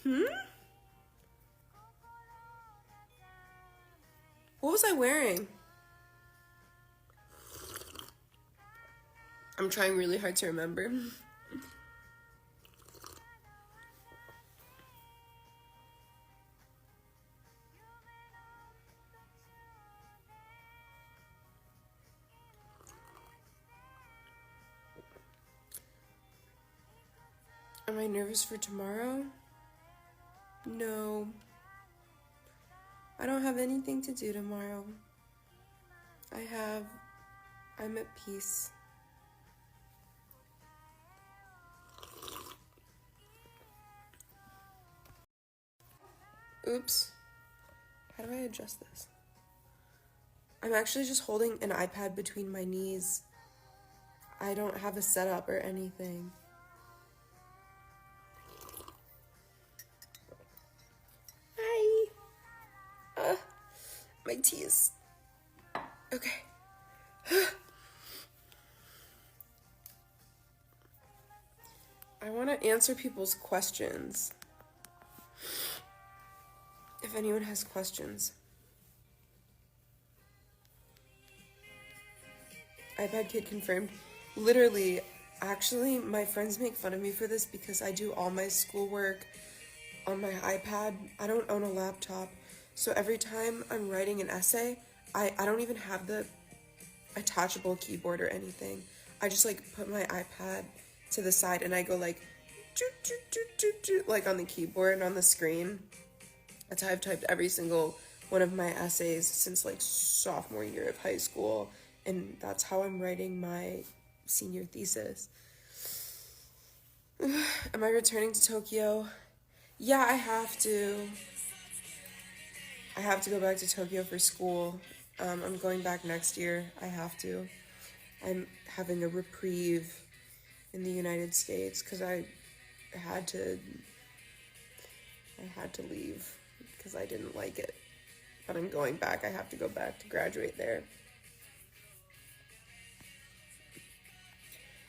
Hmm? What was I wearing? I'm trying really hard to remember. Am I nervous for tomorrow? No. I don't have anything to do tomorrow. I'm at peace. Oops. How do I adjust this? I'm actually just holding an iPad between my knees. I don't have a setup or anything. Hi. My tea is... Okay. I want to answer people's questions. If anyone has questions. iPad kid confirmed. Literally, actually, my friends make fun of me for this because I do all my schoolwork on my iPad. I don't own a laptop. So every time I'm writing an essay, I don't even have the attachable keyboard or anything. I just like put my iPad to the side and I go like, like on the keyboard and on the screen. That's how I've typed every single one of my essays since like sophomore year of high school. And that's how I'm writing my senior thesis. Am I returning to Tokyo? Yeah, I have to. I have to go back to Tokyo for school. I'm going back next year. I have to. I'm having a reprieve in the United States because I had to leave because I didn't like it. But I'm going back. I have to go back to graduate there.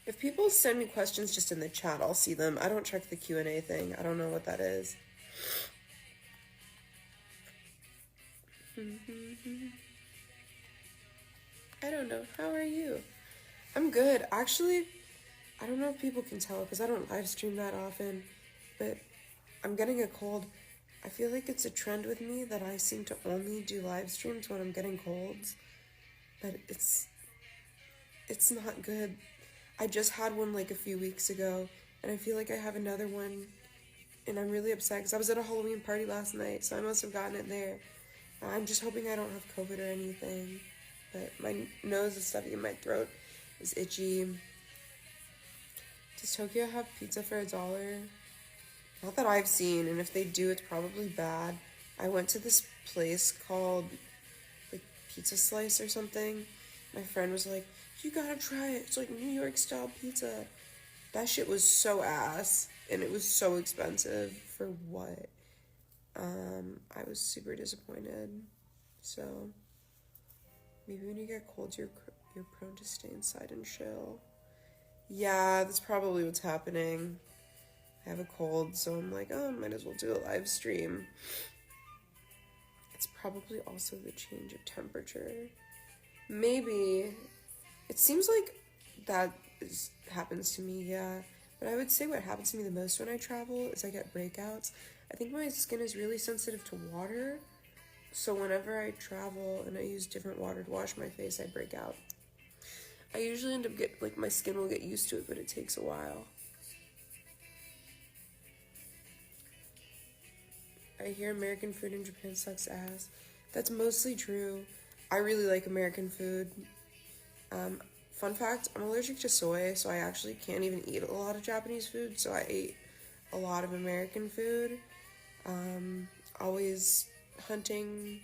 If people send me questions just in the chat, I'll see them. I don't check the Q&A thing. I don't know what that is. I don't know. How are you? I'm good. Actually, I don't know if people can tell because I don't live stream that often, but I'm getting a cold. I feel like it's a trend with me that I seem to only do live streams when I'm getting colds, but it's not good. I just had one like a few weeks ago, and I feel like I have another one, and I'm really upset because I was at a Halloween party last night, so I must have gotten it there. I'm just hoping I don't have COVID or anything, but my nose is stuffy and my throat is itchy. Does Tokyo have pizza for $1? Not that I've seen, and if they do, it's probably bad. I went to this place called like Pizza Slice or something. My friend was like, you gotta try it. It's like New York style pizza. That shit was so ass, and it was so expensive for what? I was super disappointed. So maybe when you get cold, you're prone to stay inside and chill. Yeah, that's probably what's happening. I have a cold, so I'm like, oh, might as well do a live stream. It's probably also the change of temperature. Maybe. It seems like that happens to me, yeah. But I would say what happens to me the most when I travel is I get breakouts. I think my skin is really sensitive to water. So whenever I travel and I use different water to wash my face, I break out. I usually end up my skin will get used to it, but it takes a while. I hear American food in Japan sucks ass. That's mostly true. I really like American food. Fun fact, I'm allergic to soy, so I actually can't even eat a lot of Japanese food, so I ate a lot of American food. Always hunting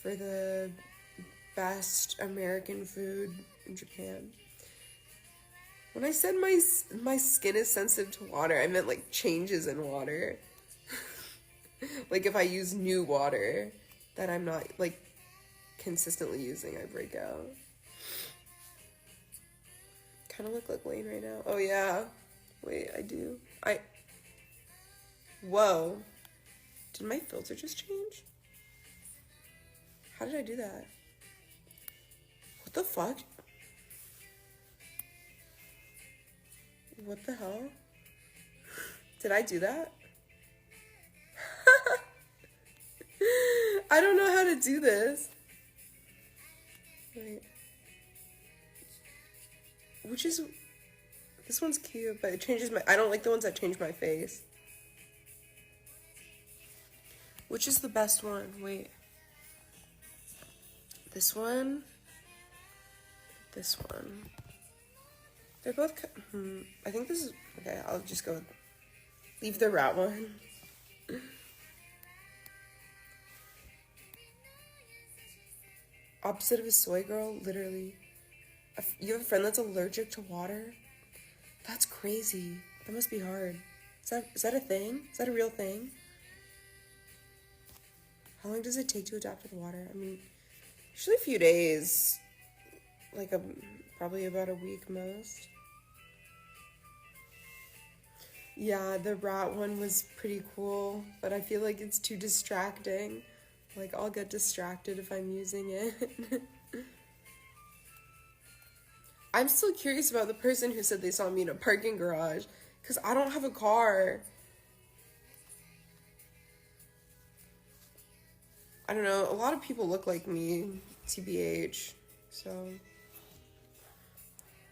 for the best American food in Japan. When I said my skin is sensitive to water, I meant like changes in water. Like if I use new water that I'm not like consistently using, I break out. Kind of look like Lane right now. Oh yeah. Wait, I do. Whoa. Did my filter just change? How did I do that? What the fuck? What the hell? Did I do that? I don't know how to do this. Wait. Which is... This one's cute, but it changes my... I don't like the ones that change my face. Which is the best one? Wait. This one? This one. They're both... I think this is... Okay, I'll just go with... Leave the rat one. Opposite of a soy girl, literally. You have a friend that's allergic to water? That's crazy. That must be hard. Is that a thing? Is that a real thing? How long does it take to adapt to the water? I mean, usually a few days. Like probably about a week most. Yeah, the rat one was pretty cool, but I feel like it's too distracting. Like, I'll get distracted if I'm using it. I'm still curious about the person who said they saw me in a parking garage, because I don't have a car. I don't know, a lot of people look like me, TBH, so...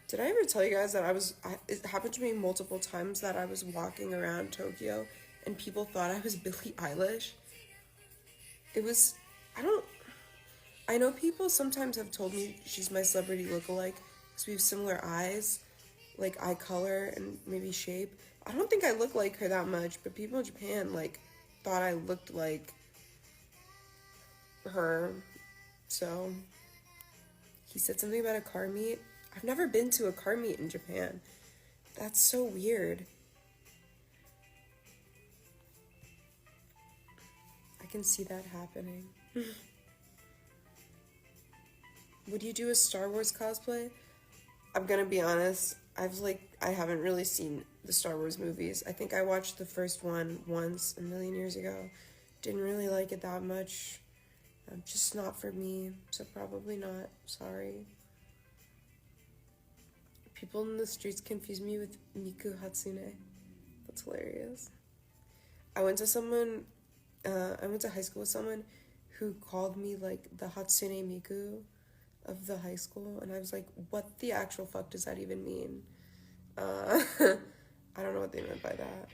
Did I ever tell you guys that it happened to me multiple times that I was walking around Tokyo and people thought I was Billie Eilish? It was, I know people sometimes have told me she's my celebrity lookalike because we have similar eyes, like eye color and maybe shape. I don't think I look like her that much, but people in Japan, like, thought I looked like her. So, he said something about a car meet. I've never been to a car meet in Japan. That's so weird. I can see that happening. Would you do a Star Wars cosplay? I'm gonna be honest, I haven't really seen the Star Wars movies. I think I watched the first one once a million years ago. Didn't really like it that much. Just not for me, so probably not. Sorry. People in the streets confuse me with Miku Hatsune. That's hilarious. I went to high school with someone who called me, like, the Hatsune Miku of the high school, and I was like, what the actual fuck does that even mean? I don't know what they meant by that.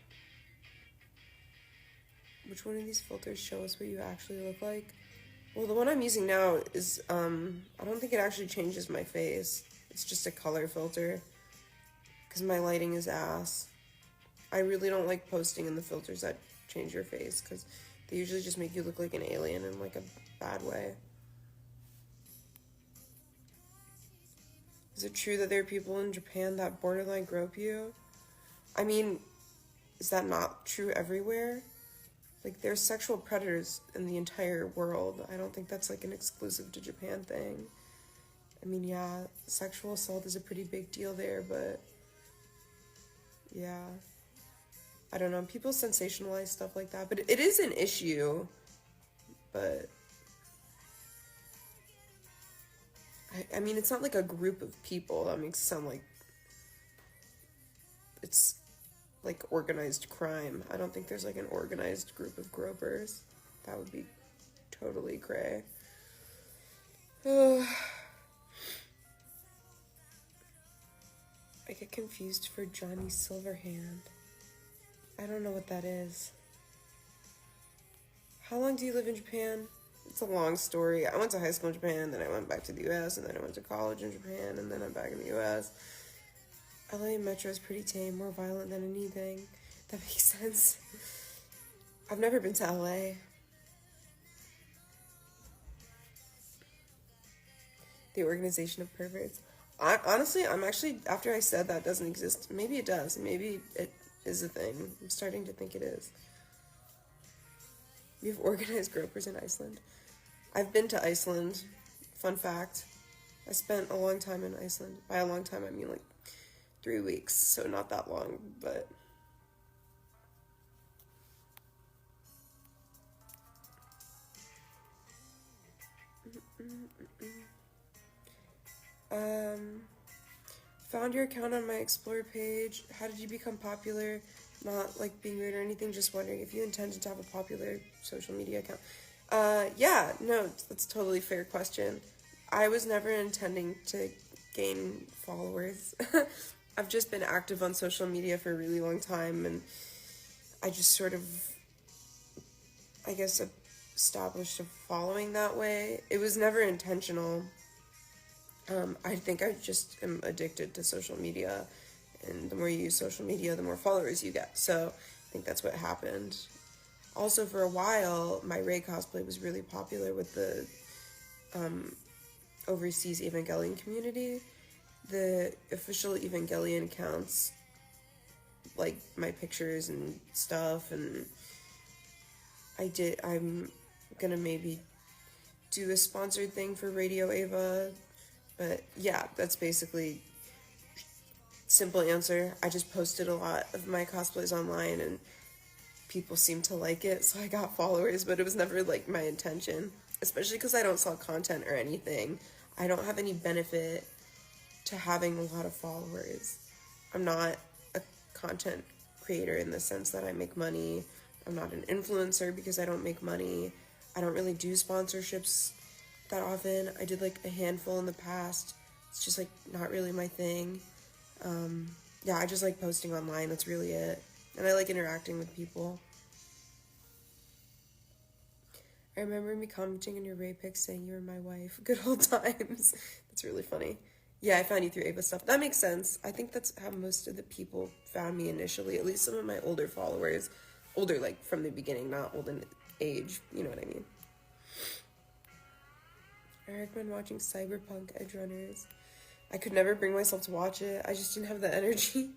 Which one of these filters show us what you actually look like? Well, the one I'm using now is, I don't think it actually changes my face. It's just a color filter, because my lighting is ass. I really don't like posting in the filters that change your face, because they usually just make you look like an alien in, like, a bad way. Is it true that there are people in Japan that borderline grope you? I mean, is that not true everywhere? Like, there's sexual predators in the entire world. I don't think that's, like, an exclusive to Japan thing. I mean, yeah, sexual assault is a pretty big deal there, but yeah. I don't know, people sensationalize stuff like that, but it is an issue, but I mean, it's not like a group of people. That makes it sound like it's like organized crime. I don't think there's like an organized group of gropers. That would be totally cray. I get confused for Johnny Silverhand. I don't know what that is. How long do you live in Japan? It's a long story. I went to high school in Japan, then I went back to the US, and then I went to college in Japan, and then I'm back in the US. LA Metro is pretty tame, more violent than anything. That makes sense. I've never been to LA. The organization of perverts. Honestly, I'm actually, after I said that doesn't exist, maybe it does. Maybe it is a thing. I'm starting to think it is. We have organized gropers in Iceland. I've been to Iceland. Fun fact. I spent a long time in Iceland. By a long time, I mean like 3 weeks, so not that long, but Found your account on my Explore page. How did you become popular? Not like being weird or anything, just wondering if you intended to have a popular social media account. Yeah, no, that's a totally fair question. I was never intending to gain followers. I've just been active on social media for a really long time, and I just sort of, I guess, established a following that way. It was never intentional. I think I just am addicted to social media, and the more you use social media, the more followers you get. So I think that's what happened. Also, for a while, my Rey cosplay was really popular with the overseas Evangelion community. The official Evangelion accounts like my pictures and stuff, and I'm gonna maybe do a sponsored thing for Radio Ava. But yeah, that's basically simple answer. I just posted a lot of my cosplays online and people seemed to like it, so I got followers, but it was never like my intention, especially because I don't sell content or anything. I don't have any benefit to having a lot of followers. I'm not a content creator in the sense that I make money. I'm not an influencer because I don't make money. I don't really do sponsorships that often. I did like a handful in the past. It's just like not really my thing. Yeah, I just like posting online. That's really it. And I like interacting with people. I remember me commenting on your Ray pics saying you were my wife. Good old times. That's really funny. Yeah, I found you through Ava stuff. That makes sense. I think that's how most of the people found me initially. At least some of my older followers. Older, like, from the beginning, not old in age. You know what I mean. I recommend watching Cyberpunk Edgerunners. I could never bring myself to watch it. I just didn't have the energy.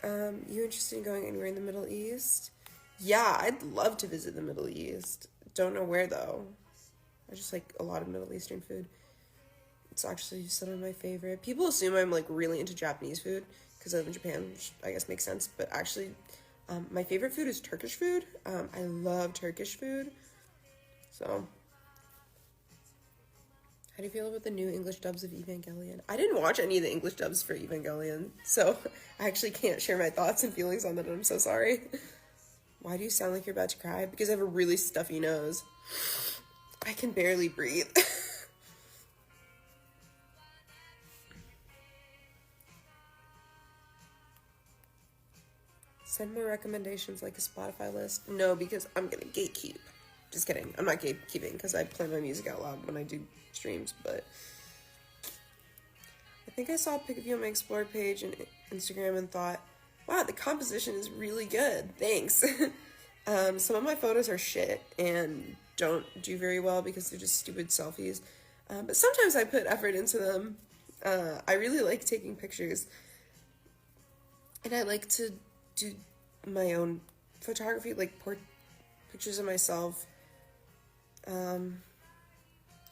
You interested in going anywhere in the Middle East? Yeah, I'd love to visit the Middle East. Don't know where, though. I just like a lot of Middle Eastern food. It's actually some of my favorite. People assume I'm, like, really into Japanese food because I live in Japan, which I guess makes sense. But actually, my favorite food is Turkish food. I love Turkish food. So... How do you feel about the new English dubs of Evangelion? I didn't watch any of the English dubs for Evangelion, so I actually can't share my thoughts and feelings on that, and I'm so sorry. Why do you sound like you're about to cry? Because I have a really stuffy nose. I can barely breathe. Send more recommendations like a Spotify list. No, because I'm gonna gatekeep. Just kidding. I'm not gatekeeping because I play my music out loud when I do streams, but I think I saw a pic of you on my Explore page and Instagram and thought, wow, the composition is really good. Thanks. Some of my photos are shit and don't do very well because they're just stupid selfies. But sometimes I put effort into them. I really like taking pictures. And I like to do my own photography, like pictures of myself.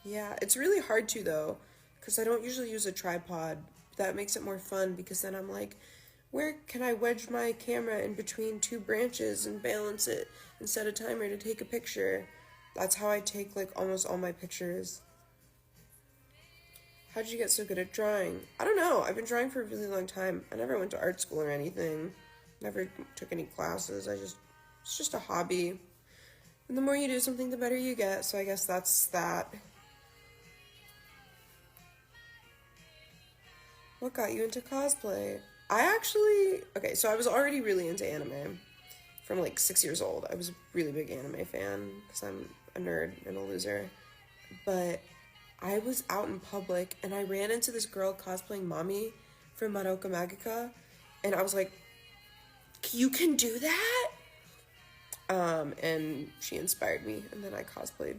Yeah, it's really hard to, though, because I don't usually use a tripod. That makes it more fun, because then I'm like, where can I wedge my camera in between two branches and balance it and set a timer to take a picture? That's how I take, like, almost all my pictures. How'd you get so good at drawing? I don't know. I've been drawing for a really long time. I never went to art school or anything. Never took any classes. It's just a hobby. And the more you do something, the better you get. So I guess that's that. What got you into cosplay? Okay, so I was already really into anime from like 6 years old. I was a really big anime fan because I'm a nerd and a loser. But I was out in public and I ran into this girl cosplaying Mami from Madoka Magica. And I was like, you can do that? And she inspired me. And then I cosplayed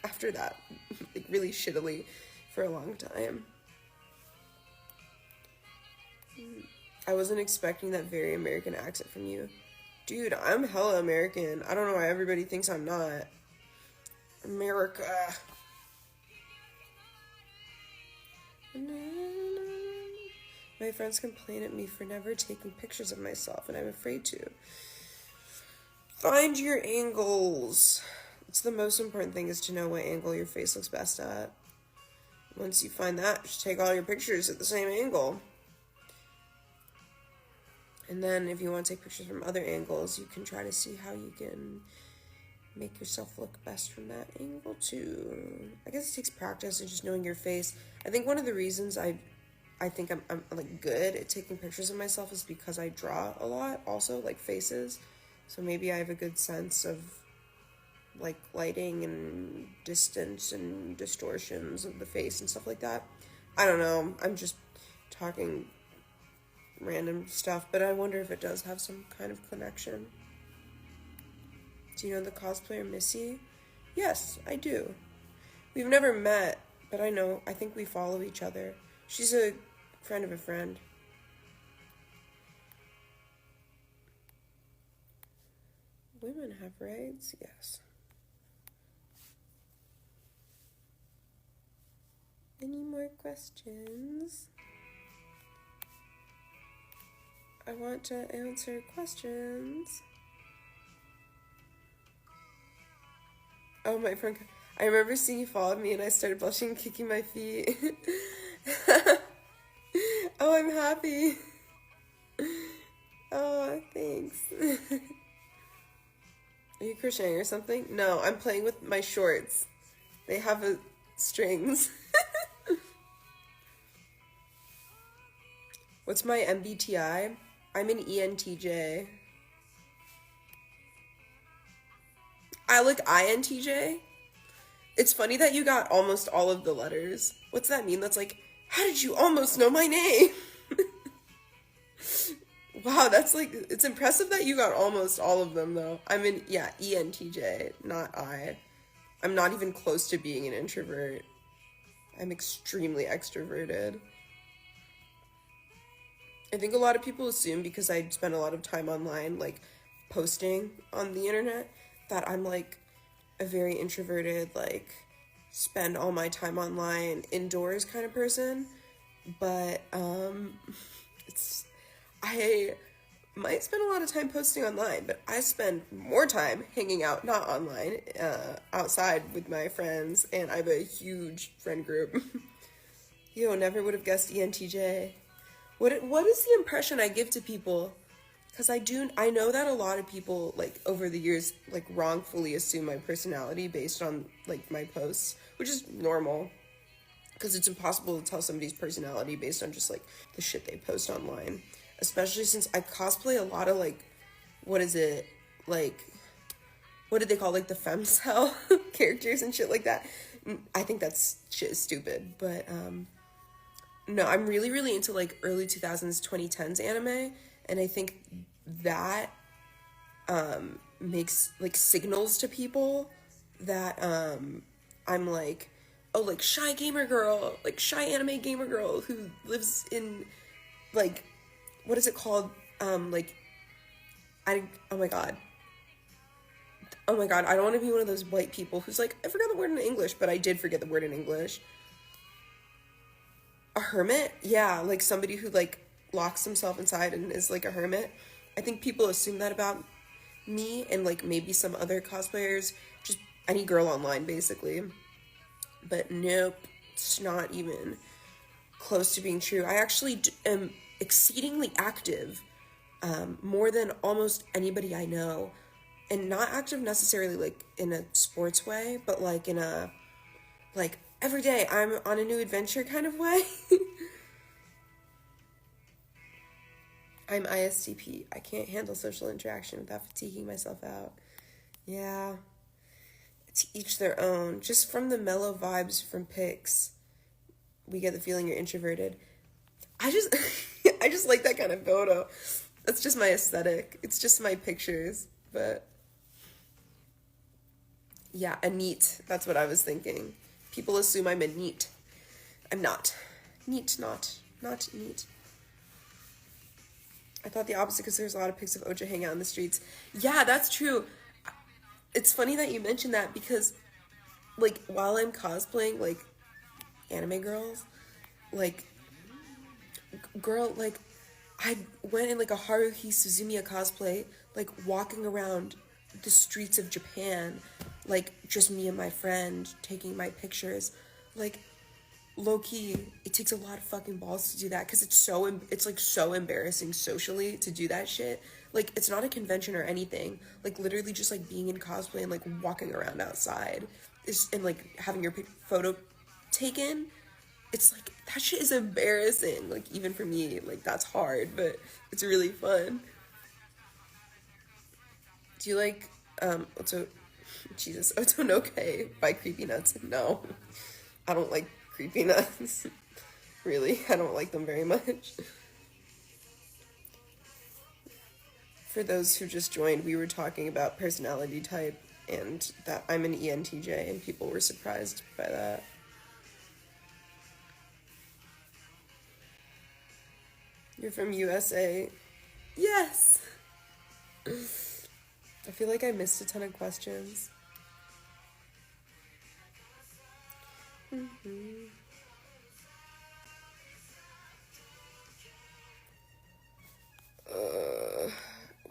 after that, like really shittily for a long time. I wasn't expecting that very American accent from you. Dude, I'm hella American. I don't know why everybody thinks I'm not. America. My friends complain at me for never taking pictures of myself, and I'm afraid to. Find your angles. It's the most important thing is to know what angle your face looks best at. Once you find that, just take all your pictures at the same angle. And then if you want to take pictures from other angles, you can try to see how you can make yourself look best from that angle too. I guess it takes practice and just knowing your face. I think one of the reasons I think I'm like good at taking pictures of myself is because I draw a lot also, like faces. So maybe I have a good sense of like lighting and distance and distortions of the face and stuff like that. I don't know. I'm just talking random stuff, but I wonder if it does have some kind of connection. Do you know the cosplayer Missy? Yes, I do. We've never met, but I think we follow each other. She's a friend of a friend. Women have rights? Yes. Any more questions? I want to answer questions. Oh, my friend, I remember seeing you follow me and I started blushing and kicking my feet. Oh, I'm happy. Oh, thanks. Are you crocheting or something? No, I'm playing with my shorts. They have strings. What's my MBTI? I'm an ENTJ. I look INTJ. It's funny that you got almost all of the letters. What's that mean? That's like, how did you almost know my name? Wow, that's like, it's impressive that you got almost all of them though. I'm in, yeah, ENTJ, not I. I'm not even close to being an introvert. I'm extremely extroverted. I think a lot of people assume because I spend a lot of time online, like posting on the internet, that I'm like a very introverted, like spend all my time online indoors kind of person. But I might spend a lot of time posting online, but I spend more time hanging out, not online, outside with my friends, and I have a huge friend group. Yo, never would have guessed ENTJ. What is the impression I give to people? Because I know that a lot of people, like, over the years, like, wrongfully assume my personality based on, like, my posts, which is normal. Because it's impossible to tell somebody's personality based on just, like, the shit they post online. Especially since I cosplay a lot of, like, what is it? Like, what did they call, like, the femcel characters and shit like that? I think that's shit is stupid. But, no, I'm really, really into, like, early 2000s, 2010s anime. And I think that makes, like, signals to people that I'm, like, oh, like, shy gamer girl, like, shy anime gamer girl who lives in, like, what is it called? Oh my god. Oh my god, I don't want to be one of those white people who's like, I forgot the word in English, but I did forget the word in English. A hermit? Yeah, like somebody who, like, locks himself inside and is, like, a hermit. I think people assume that about me and, like, maybe some other cosplayers, just any girl online, basically. But nope, it's not even close to being true. I actually am exceedingly active, more than almost anybody I know. And not active necessarily, like, in a sports way, but, like, in a, like, every day I'm on a new adventure kind of way. I'm ISTP. I can't handle social interaction without fatiguing myself out. Yeah. To each their own. Just from the mellow vibes from pics, we get the feeling you're introverted. I just like that kind of photo. That's just my aesthetic. It's just my pictures. But yeah, a neat. That's what I was thinking. People assume I'm a neat. I'm not. Neat, not neat. I thought the opposite because there's a lot of pics of Ochya hanging out in the streets. Yeah, that's true. It's funny that you mentioned that because, like, while I'm cosplaying, like, anime girls, like, I went in, like, a Haruhi Suzumiya cosplay, like, walking around the streets of Japan, like just me and my friend taking my pictures. Like, low-key, it takes a lot of fucking balls to do that, because it's like so embarrassing socially to do that shit. Like, it's not a convention or anything. Like, literally just like being in cosplay and like walking around outside and like having your photo taken, it's like, that shit is embarrassing. Like, even for me, like, that's hard, but it's really fun. Do you like Otonoke by Creepy Nuts? No, I don't like Creepy Nuts. Really, I don't like them very much. For those who just joined, we were talking about personality type and that I'm an ENTJ, and people were surprised by that. You're from USA? Yes! I feel like I missed a ton of questions.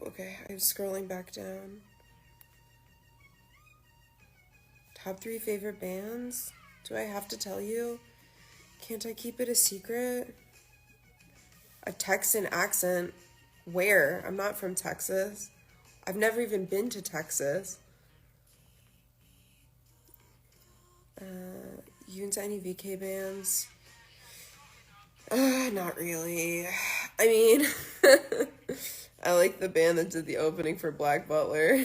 Okay, I'm scrolling back down. Top 3 favorite bands? Do I have to tell you? Can't I keep it a secret? A Texan accent? Where? I'm not from Texas. I've never even been to Texas. You into any VK bands? Not really. I mean, I like the band that did the opening for Black Butler.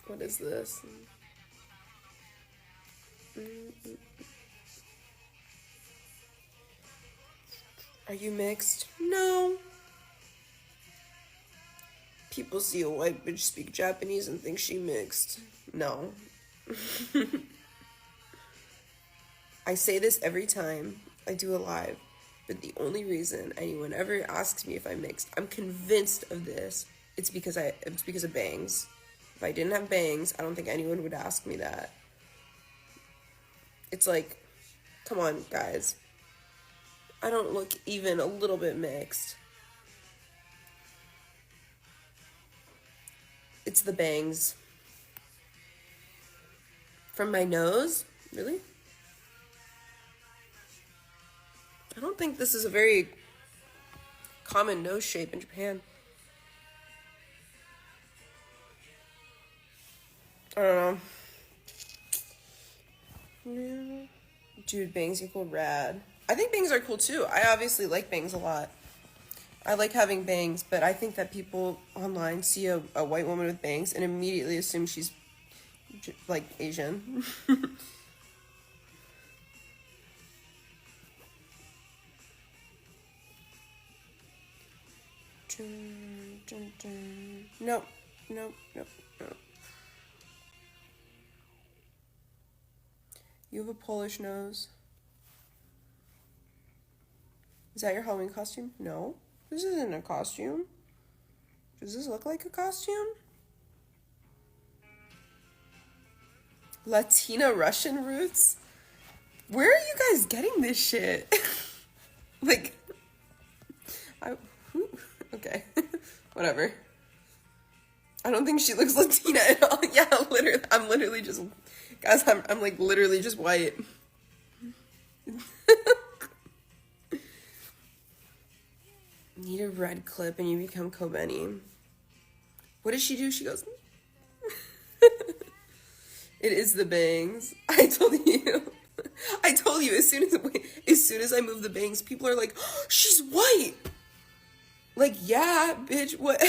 What is this? Are you mixed? No. People see a white bitch speak Japanese and think she mixed. No. I say this every time I do a live, but the only reason anyone ever asks me if I'm mixed, I'm convinced of this, it's because of bangs. If I didn't have bangs, I don't think anyone would ask me that. It's like, come on, guys. I don't look even a little bit mixed. It's the bangs. From my nose? Really? I don't think this is a very common nose shape in Japan. I don't know. Dude, bangs equal rad. I think bangs are cool too. I obviously like bangs a lot. I like having bangs, but I think that people online see a white woman with bangs and immediately assume she's like Asian. Nope. You have a Polish nose. Is that your Halloween costume? No. This isn't a costume. Does this look like a costume? Latina Russian roots? Where are you guys getting this shit? Like, okay, whatever. I don't think she looks Latina at all. Yeah, literally, I'm literally just, guys, I'm like literally just white. Need a red clip and you become Kobeni. What does she do? She goes, it is the bangs. I told you as soon as I move the bangs, people are like, oh, she's white. Like, yeah, bitch, what?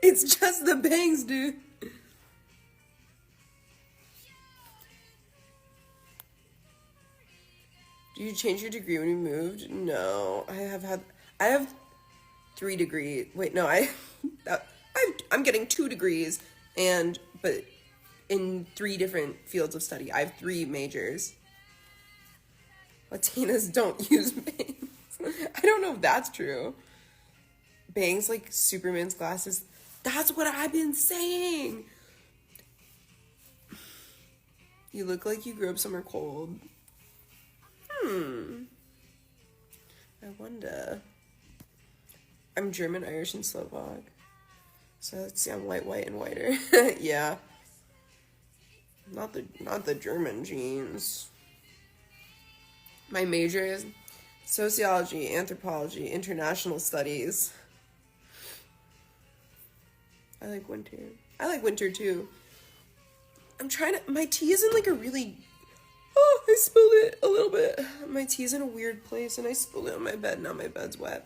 It's just the bangs, dude. Did you change your degree when you moved? No, I have 3 degrees. Wait, no, I'm getting 2 degrees, but in 3 different fields of study. I have 3 majors. Latinas don't use bangs. I don't know if that's true. Bangs like Superman's glasses. That's what I've been saying. You look like you grew up somewhere cold. I wonder. I'm German, Irish, and Slovak. So let's see, I'm white, and whiter. Yeah. Not the German genes. My major is sociology, anthropology, international studies. I like winter. I like winter too. My tea is in like a really, oh, I spilled it a little bit. My tea's in a weird place and I spilled it on my bed. Now my bed's wet.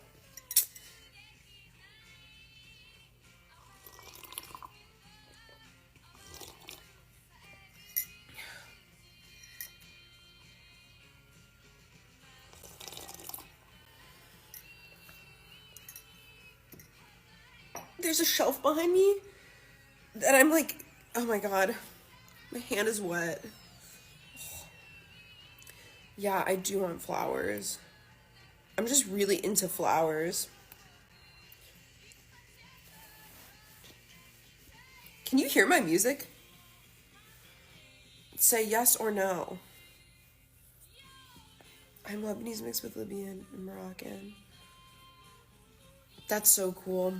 There's a shelf behind me that I'm like, oh my god, my hand is wet. Yeah, I do want flowers. I'm just really into flowers. Can you hear my music? Say yes or no. I'm Lebanese mixed with Libyan and Moroccan. That's so cool.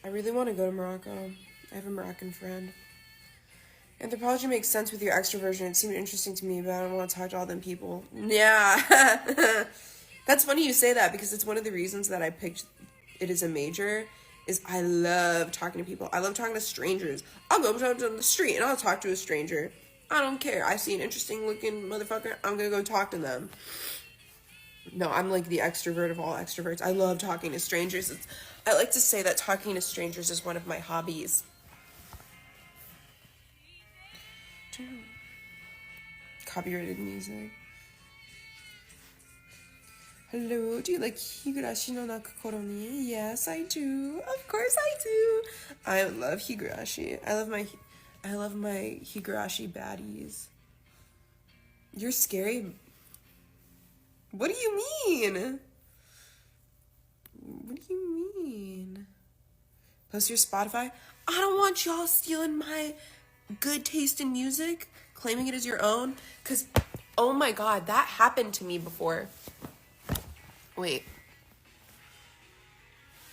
I really want to go to Morocco. I have a Moroccan friend. Anthropology makes sense with your extroversion. It seemed interesting to me, but I don't want to talk to all them people. Yeah. That's funny you say that because it's one of the reasons that I picked it as a major is I love talking to people. I love talking to strangers. I'll go down the street and I'll talk to a stranger. I don't care. I see an interesting looking motherfucker. I'm going to go talk to them. No, I'm like the extrovert of all extroverts. I love talking to strangers. I like to say that talking to strangers is one of my hobbies. Copyrighted music. Hello, do you like Higurashi no Nakokoro ni? Yes, I do. Of course I do. I love Higurashi. I love my Higurashi baddies. You're scary. What do you mean? What do you mean? Post your Spotify? I don't want y'all stealing my good taste in music, claiming it as your own, because, oh my god, that happened to me before. Wait.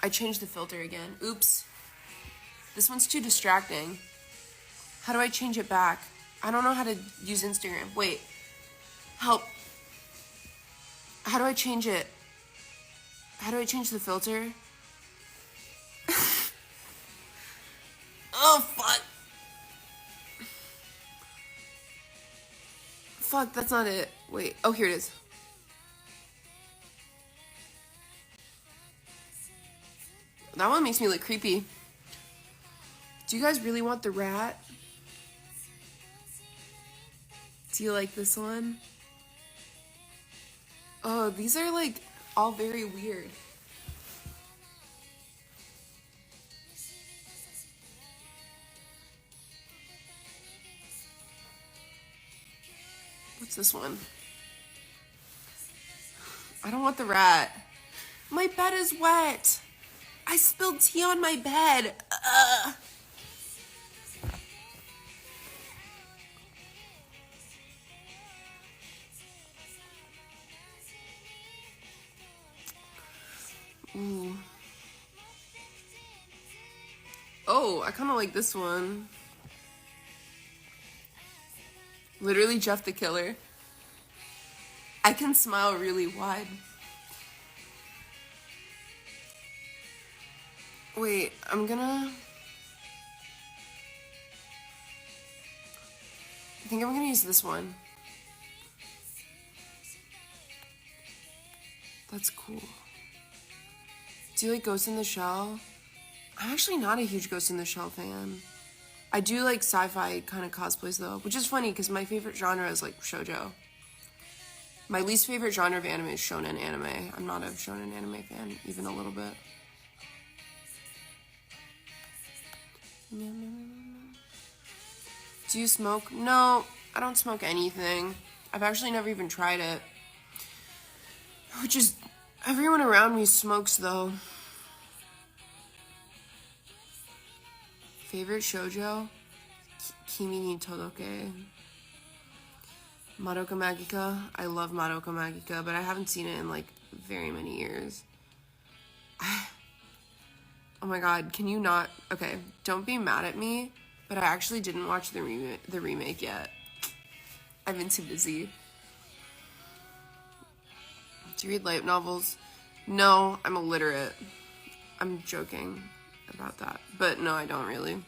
I changed the filter again. Oops. This one's too distracting. How do I change it back? I don't know how to use Instagram. Wait. Help. How do I change it? How do I change the filter? Oh, fuck. Fuck, that's not it. Wait. Oh, here it is. That one makes me look creepy. Do you guys really want the rat? Do you like this one? Oh, these are like all very weird. What's this one? I don't want the rat. My bed is wet. I spilled tea on my bed. Ooh. Oh, I kind of like this one. Literally Jeff the Killer. I can smile really wide. Wait, I think I'm gonna use this one. That's cool. Do you like Ghost in the Shell? I'm actually not a huge Ghost in the Shell fan. I do like sci-fi kind of cosplays though, which is funny because my favorite genre is like shoujo. My least favorite genre of anime is shonen anime. I'm not a shonen anime fan, even a little bit. Do you smoke? No, I don't smoke anything. I've actually never even tried it. Which is, everyone around me smokes though. Favorite shoujo? Kimi ni Todoke. Madoka Magica. I love Madoka Magica, but I haven't seen it in like very many years. Oh my god, can you not... Okay, don't be mad at me, but I actually didn't watch the remake yet. I've been too busy. Do you read light novels? No, I'm illiterate. I'm joking about that. But no, I don't really.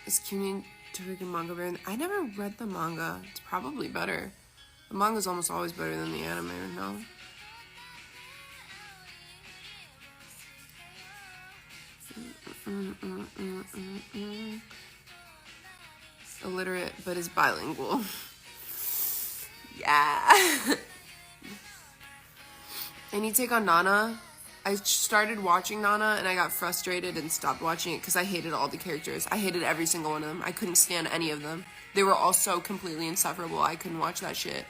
Is Cunin to read a manga better? I never read the manga. It's probably better. The manga's almost always better than the anime, no? Illiterate, but is bilingual. Yeah. Any take on Nana? I started watching Nana and I got frustrated and stopped watching it because I hated all the characters. I hated every single one of them. I couldn't stand any of them. They were all so completely insufferable. I couldn't watch that shit.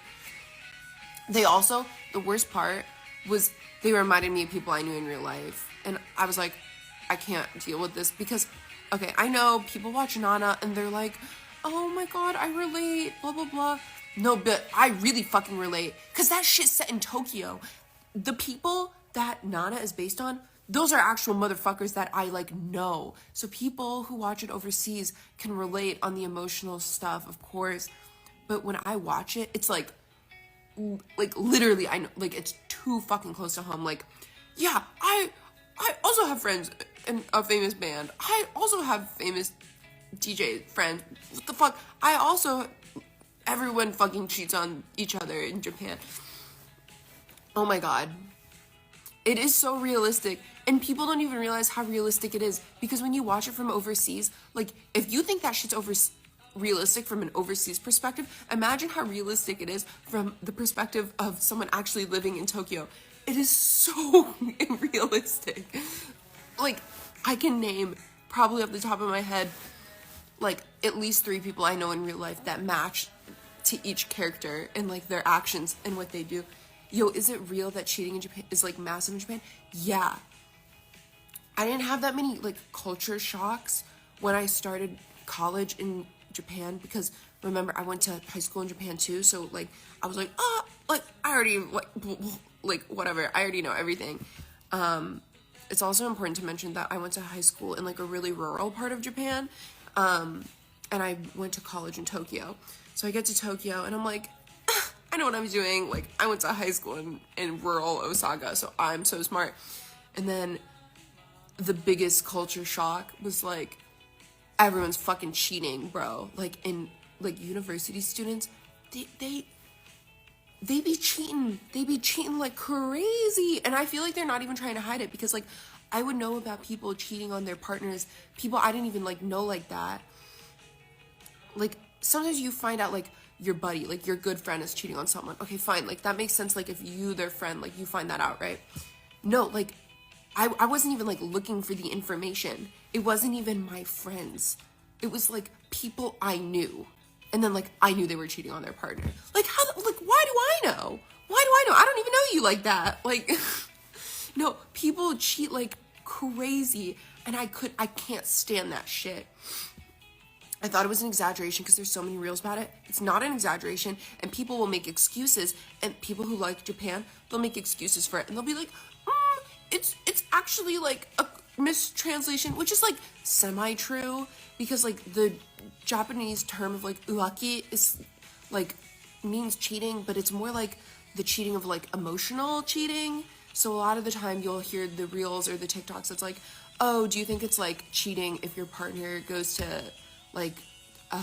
They also, the worst part was they reminded me of people I knew in real life. And I was like, I can't deal with this because, okay, I know people watch Nana and they're like, oh my god, I relate, blah, blah, blah. No, but I really fucking relate because that shit's set in Tokyo. The people that Nana is based on, those are actual motherfuckers that I like know. So people who watch it overseas can relate on the emotional stuff, of course. But when I watch it, it's like literally, I know, like it's too fucking close to home. Like, yeah, I also have friends in a famous band. I also have famous DJ friends. What the fuck? Everyone fucking cheats on each other in Japan. Oh my god. It is so realistic, and people don't even realize how realistic it is, because when you watch it from overseas, like, if you think that shit's realistic from an overseas perspective, imagine how realistic it is from the perspective of someone actually living in Tokyo. It is so realistic. Like, I can name, probably off the top of my head, like, at least 3 people I know in real life that match to each character and, like, their actions and what they do. Yo, is it real that cheating in Japan is, like, massive in Japan? Yeah. I didn't have that many, like, culture shocks when I started college in Japan, because, remember, I went to high school in Japan, too, so, like, I was like, like, I already, like, whatever, I already know everything. It's also important to mention that I went to high school in, like, a really rural part of Japan, and I went to college in Tokyo. So I get to Tokyo, and I'm like, I know what I'm doing. Like, I went to high school in rural Osaka, so I'm so smart. And then the biggest culture shock was, like, everyone's fucking cheating, bro. Like, in, like, university students, they be cheating. They be cheating like crazy. And I feel like they're not even trying to hide it, because, like, I would know about people cheating on their partners, people I didn't even, like, know like that. Like, sometimes you find out, like, your buddy, like, your good friend is cheating on someone. Okay, fine, like, that makes sense, like, if you, their friend, like, you find that out, right? No, like, I wasn't even, like, looking for the information. It wasn't even my friends. It was, like, people I knew. And then, like, I knew they were cheating on their partner. Like, how, like, why do I know? Why do I know? I don't even know you like that. Like, no, people cheat like crazy, and I can't stand that shit. I thought it was an exaggeration because there's so many reels about it. It's not an exaggeration, and people will make excuses, and people who like Japan, they'll make excuses for it, and they'll be like, it's actually, like, a mistranslation, which is, like, semi-true, because, like, the Japanese term of, like, uaki is, like, means cheating, but it's more like the cheating of, like, emotional cheating. So a lot of the time you'll hear the reels or the TikToks that's like, oh, do you think it's, like, cheating if your partner goes to, like, a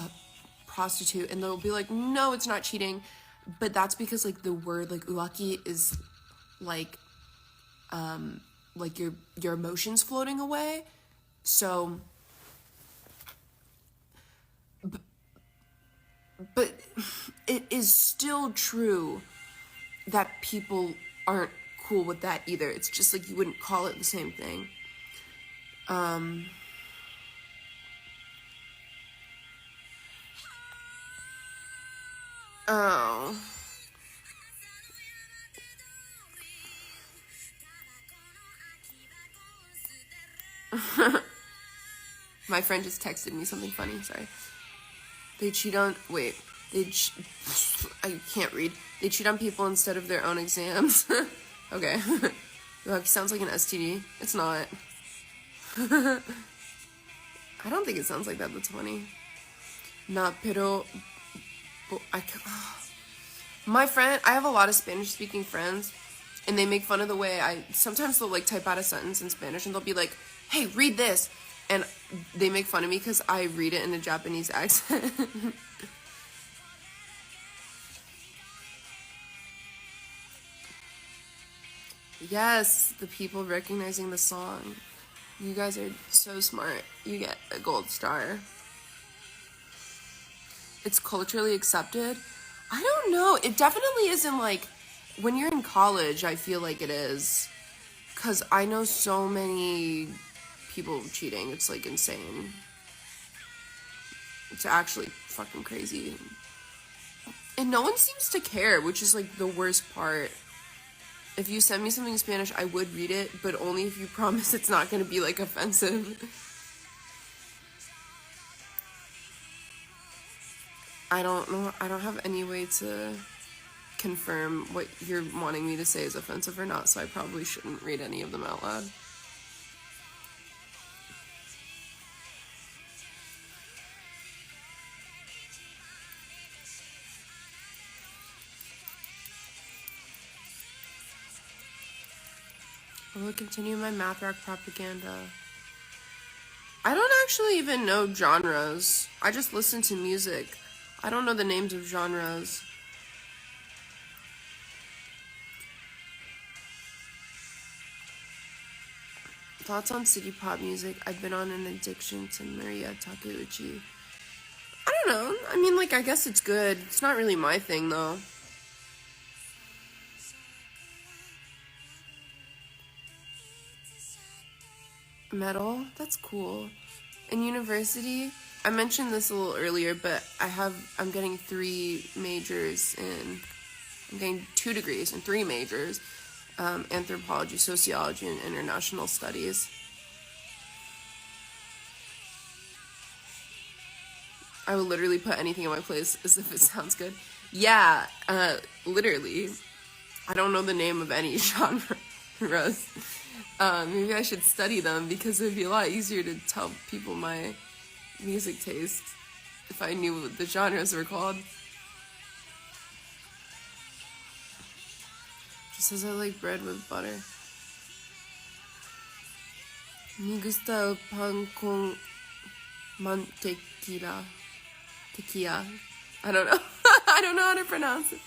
prostitute? And they'll be like, no, it's not cheating. But that's because, like, the word, like, uaki is, like your emotions floating away. So, but it is still true that people aren't cool with that either. It's just, like, you wouldn't call it the same thing. Oh. My friend just texted me something funny, sorry. They cheat on, wait, I can't read. They cheat on people instead of their own exams. Okay. Ugh, sounds like an STD. It's not. I don't think it sounds like that, that's funny. Na pero, my friend, I have a lot of Spanish speaking friends, and they make fun of the way sometimes they'll like type out a sentence in Spanish and they'll be like, hey, read this. And they make fun of me because I read it in a Japanese accent. Yes, the people recognizing the song. You guys are so smart. You get a gold star. It's culturally accepted. I don't know. It definitely isn't like, when you're in college, I feel like it is. Because I know so many people cheating. It's like insane. It's actually fucking crazy. And no one seems to care, which is like the worst part. If you send me something in Spanish, I would read it, but only if you promise it's not going to be like offensive. I don't know. I don't have any way to confirm what you're wanting me to say is offensive or not, so I probably shouldn't read any of them out loud. I will continue my math rock propaganda. I don't actually even know genres. I just listen to music. I don't know the names of genres. Thoughts on city pop music? I've been on an addiction to Maria Takeuchi. I don't know. I mean, like, I guess it's good. It's not really my thing, though. Metal? That's cool. In university, I mentioned this a little earlier, but I'm getting 3 majors I'm getting 2 degrees in 3 majors. Anthropology, sociology, and international studies. I will literally put anything in my place as if it sounds good. Yeah, literally. I don't know the name of any genres. Maybe I should study them because it would be a lot easier to tell people my music taste if I knew what the genres were called. Just says I like bread with butter. Me gusta el pan con mantequilla. Tequila. I don't know. I don't know how to pronounce it.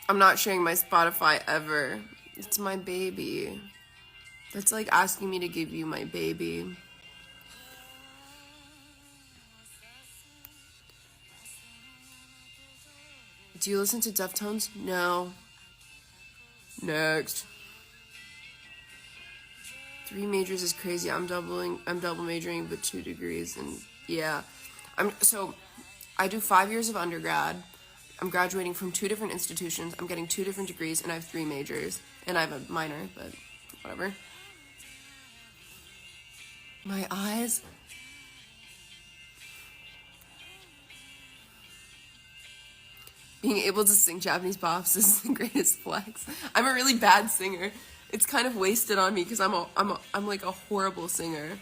I'm not sharing my Spotify ever. It's my baby. That's like asking me to give you my baby. Do you listen to Deftones? No. Next. 3 majors is crazy. I'm double majoring, but 2 degrees, and yeah. I do 5 years of undergrad. I'm graduating from 2 different institutions. I'm getting 2 different degrees, and I have 3 majors. And I have a minor, but whatever. My eyes. Being able to sing Japanese pops is the greatest flex. I'm a really bad singer. It's kind of wasted on me because I'm like a horrible singer.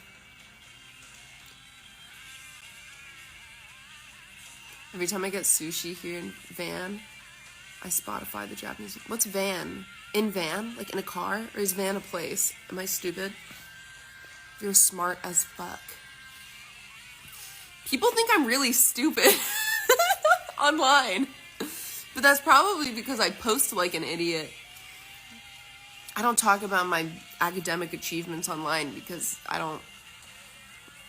Every time I get sushi here in van, I Spotify the Japanese. What's van? In van? Like in a car? Or is van a place? Am I stupid? You're smart as fuck. People think I'm really stupid online. But that's probably because I post like an idiot. I don't talk about my academic achievements online because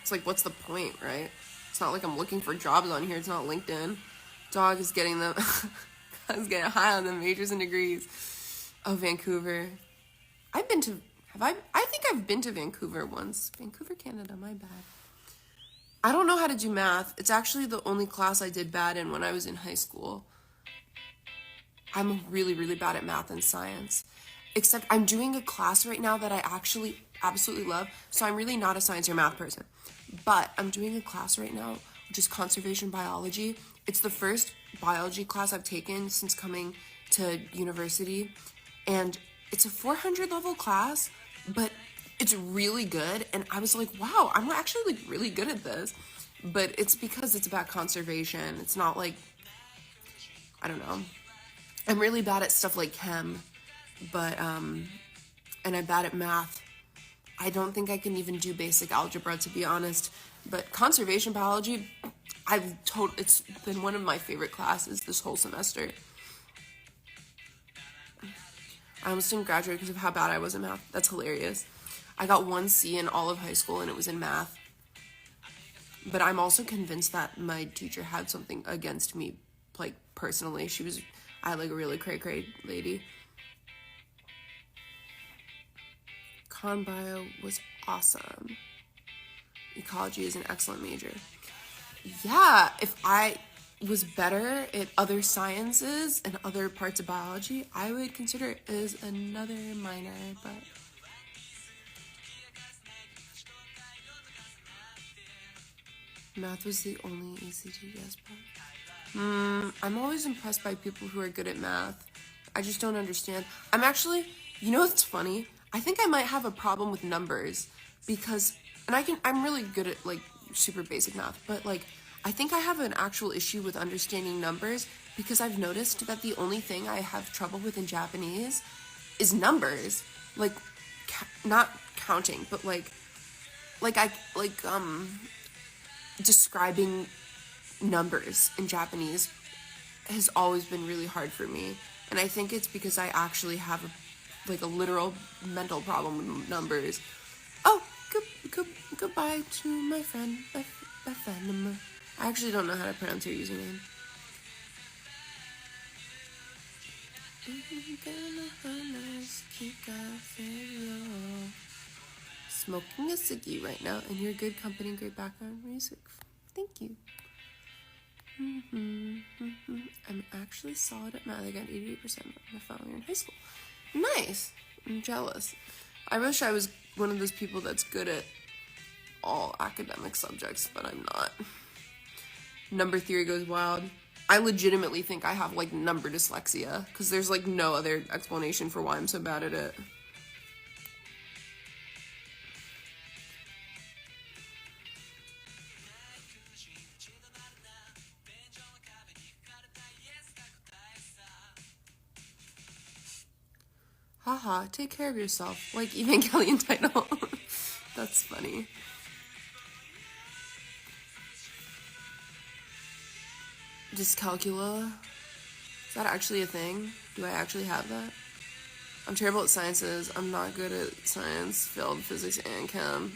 it's like, what's the point, right? It's not like I'm looking for jobs on here. It's not LinkedIn. Dog is getting them. I was getting high on the majors and degrees. Oh, Vancouver. I've been to I think I've been to Vancouver once. Vancouver, Canada, my bad. I don't know how to do math. It's actually the only class I did bad in when I was in high school. I'm really, really bad at math and science. Except I'm doing a class right now that I actually absolutely love, so I'm really not a science or math person. But I'm doing a class right now, which is conservation biology. It's the first biology class I've taken since coming to university, and it's a 400 level class, but it's really good, and I was like, wow, I'm actually like really good at this. But it's because it's about conservation. It's not like, I don't know. I'm really bad at stuff like chem, but and I'm bad at math. I don't think I can even do basic algebra, to be honest. But conservation biology, it's been one of my favorite classes this whole semester. I almost didn't graduate because of how bad I was in math. That's hilarious. I got 1 C in all of high school, and it was in math. But I'm also convinced that my teacher had something against me, like, personally. I had, like, a really cray-cray lady. Con bio was awesome. Ecology is an excellent major. Yeah, if I was better at other sciences and other parts of biology, I would consider it as another minor, but math was the only ACTS part. I'm always impressed by people who are good at math. I just don't understand. I'm actually, you know what's funny? I think I might have a problem with numbers because, I'm really good at like super basic math, but like, I think I have an actual issue with understanding numbers because I've noticed that the only thing I have trouble with in Japanese is numbers. Like, not counting, but describing numbers in Japanese has always been really hard for me. And I think it's because I actually have a literal mental problem with numbers. Oh, goodbye to my friend, my friend. I actually don't know how to pronounce her username. Smoking a ciggy right now, and you're good company, great background music. Thank you. I'm actually solid at math. I got 88% of my final year in high school. Nice. I'm jealous. I wish I was one of those people that's good at all academic subjects, but I'm not. Number theory goes wild. I legitimately think I have like number dyslexia because there's like no other explanation for why I'm so bad at it. Haha, take care of yourself. Like Evangelion title. That's funny. Dyscalculia? Is that actually a thing? Do I actually have that? I'm terrible at sciences. I'm not good at science, failed physics and chem.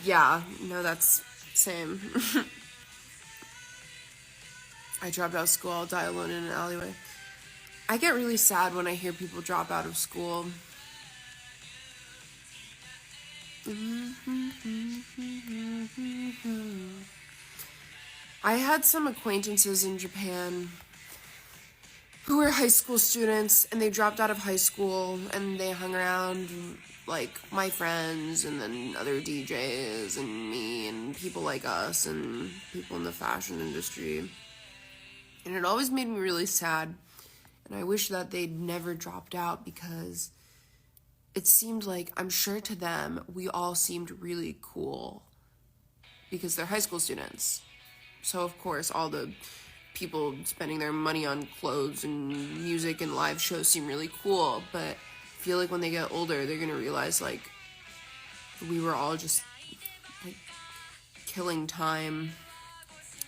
Yeah, no, that's same. I dropped out of school. I'll die alone in an alleyway. I get really sad when I hear people drop out of school. I had some acquaintances in Japan who were high school students, and they dropped out of high school, and they hung around, like, my friends, and then other DJs, and me, and people like us, and people in the fashion industry. And it always made me really sad, and I wish that they'd never dropped out, because it seemed like, I'm sure to them, we all seemed really cool, because they're high school students. So, of course, all the people spending their money on clothes and music and live shows seem really cool, but I feel like when they get older, they're gonna realize, like, we were all just, like, killing time.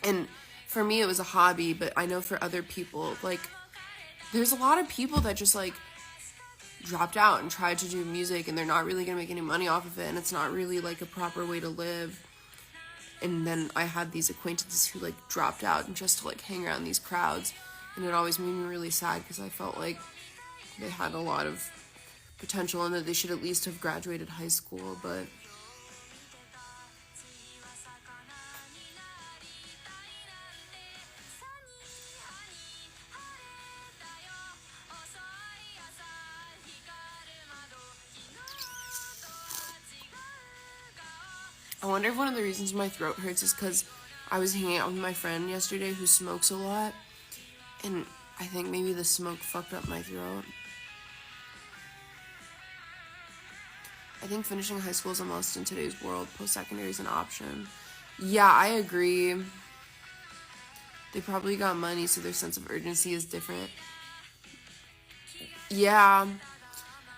And for me, it was a hobby, but I know for other people, like, there's a lot of people that just, like, dropped out and tried to do music, and they're not really gonna make any money off of it, and it's not really, like, a proper way to live. And then I had these acquaintances who, like, dropped out and just to, like, hang around these crowds. And it always made me really sad because I felt like they had a lot of potential and that they should at least have graduated high school, but I wonder if one of the reasons my throat hurts is because I was hanging out with my friend yesterday who smokes a lot, and I think maybe the smoke fucked up my throat. I think finishing high school is a must in today's world. Post-secondary is an option. Yeah, I agree. They probably got money, so their sense of urgency is different. Yeah.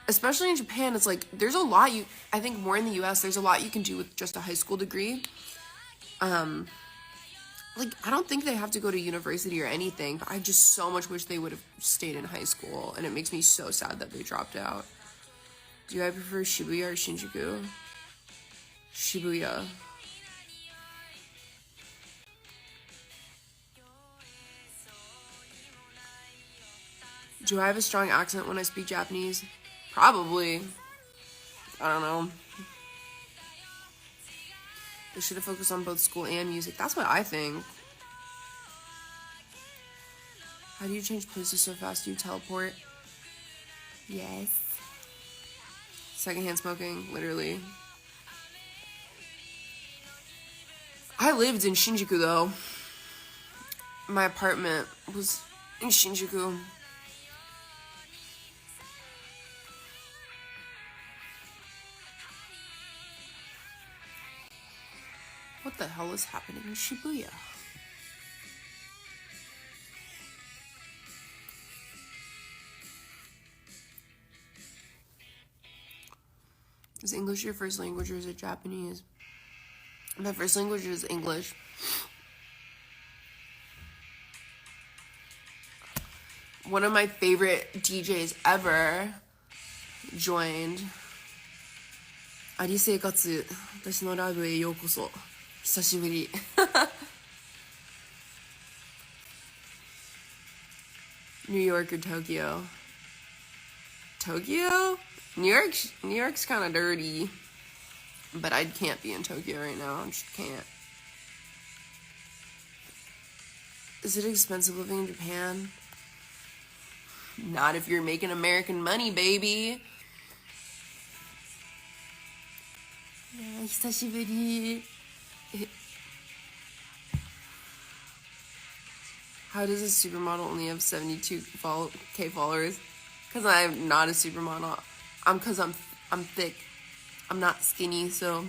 Especially in Japan, it's like, there's a lot I think more in the US, there's a lot you can do with just a high school degree. Like, I don't think they have to go to university or anything, but I just so much wish they would have stayed in high school, and it makes me so sad that they dropped out. Do I prefer Shibuya or Shinjuku? Shibuya. Do I have a strong accent when I speak Japanese? Probably. I don't know. They should have focused on both school and music. That's what I think. How do you change places so fast? Do you teleport? Yes. Secondhand smoking, literally. I lived in Shinjuku though. My apartment was in Shinjuku. What the hell is happening in Shibuya? Is English your first language or is it Japanese? My first language is English. One of my favorite DJs ever joined. アリ生活、私のライブへようこそ。久しぶり。New York or Tokyo? Tokyo? New York's kind of dirty, but I can't be in Tokyo right now. I just can't. Is it expensive living in Japan? Not if you're making American money, baby. 久しぶり。How does a supermodel only have 72K followers? Because I'm not a supermodel. Because I'm thick. I'm not skinny, so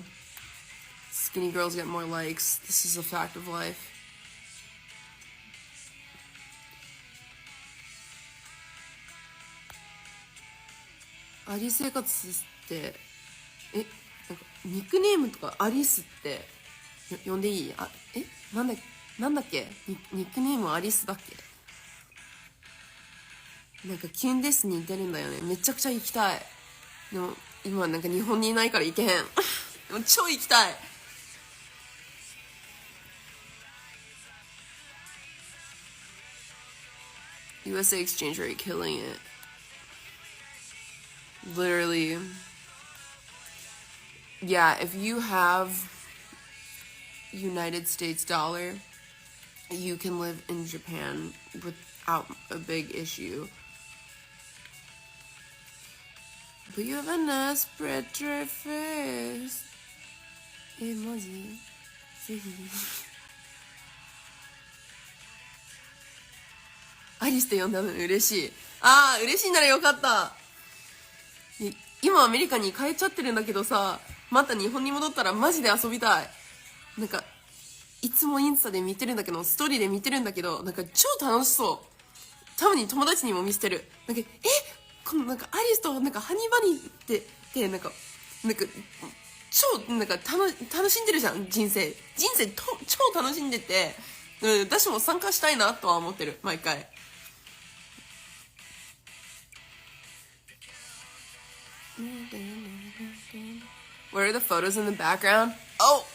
skinny girls get more likes. This is a fact of life.アリ生活ってなんかニックネームとかアリスって呼んでいい？なんだっけ？ニックネームアリスだっけ？なんかキュンデスに似てるんだよね。めちゃくちゃ行きたい。でも今なんか日本にいないから行けへん。でも超行きたい。USA exchange rate killing it. Literally. Yeah, if you have United States dollar, you can live in Japan without a big issue. But you have a nice spread face. マジ？ぜひ。アリスって呼んだの嬉しい。嬉しいならよかった。今アメリカに帰っちゃってるんだけどさ、また日本に戻ったらマジで遊びたい。なんかいつもインスタで見てるんだけど、ストーリーで見てるんだけど、なんか超楽しそう。たまに友達にも見せてる。なんかこのなんかアリスとなんかハニーバニーってなんか超なんか楽しんでるじゃん。人生超楽しんでて、私も参加したいなとは思ってる毎回。What are the photos in the background? Oh,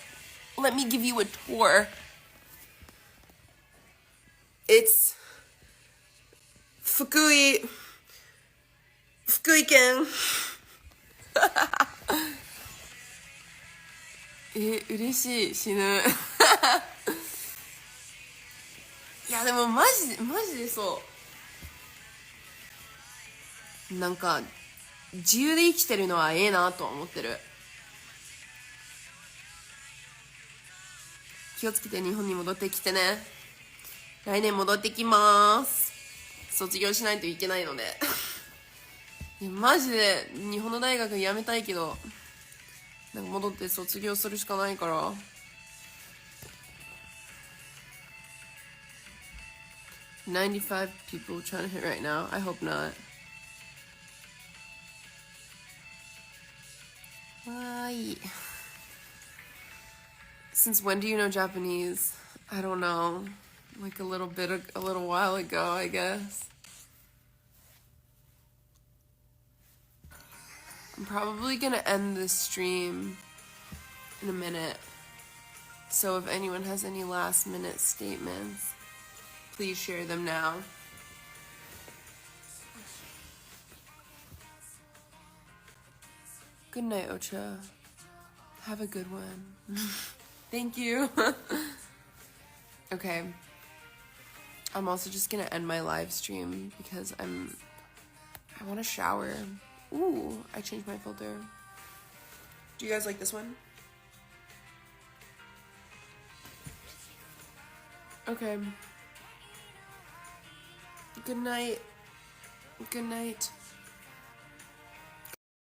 let me give you a tour. It's Fukui-ken. 嬉しい、死ぬ。いやでもマジでそう。なんか自由で生きてるのはええなとは思ってる。気をつけて日本に戻ってきてね。来年戻ってきます。卒業しないといけないので。いやマジで日本の大学辞めたいけど、なんか戻って卒業するしかないから。95 people trying to hit right now. I hope not. Why? Since when do you know Japanese? I don't know. Like a little while ago, I guess. I'm probably gonna end this stream in a minute. So if anyone has any last minute statements, please share them now. Good night, Ochya. Have a good one. Thank you. Okay. I'm also just gonna end my live stream because I want to shower. Ooh, I changed my filter. Do you guys like this one? Okay. Good night. Good night.